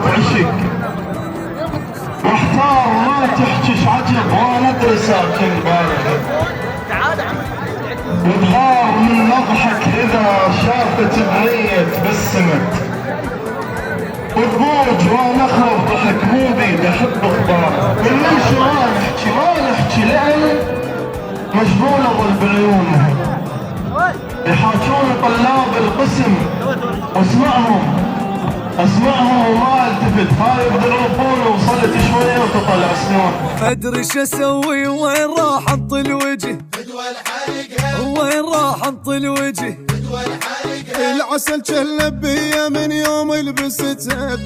عشق، واحتار ما تحكيش عجب وانا ادري ساكن بالك، وتغار من نضحك اذا شافت بنية تبسمت، وتضوج وانا اخرب ضحك مو بيد احب اخبارك. ليش ما نحكي لان مشغول اظل بعيونهم، يحاجون طلاب القسم اسمعهم وما التفت، هاي يضربون وصلت شويه وتطلع سنون. ادري شو اسوي وين راح احط الوجه، وين راح احط الوجه، العسل كله بيا من يوم لبست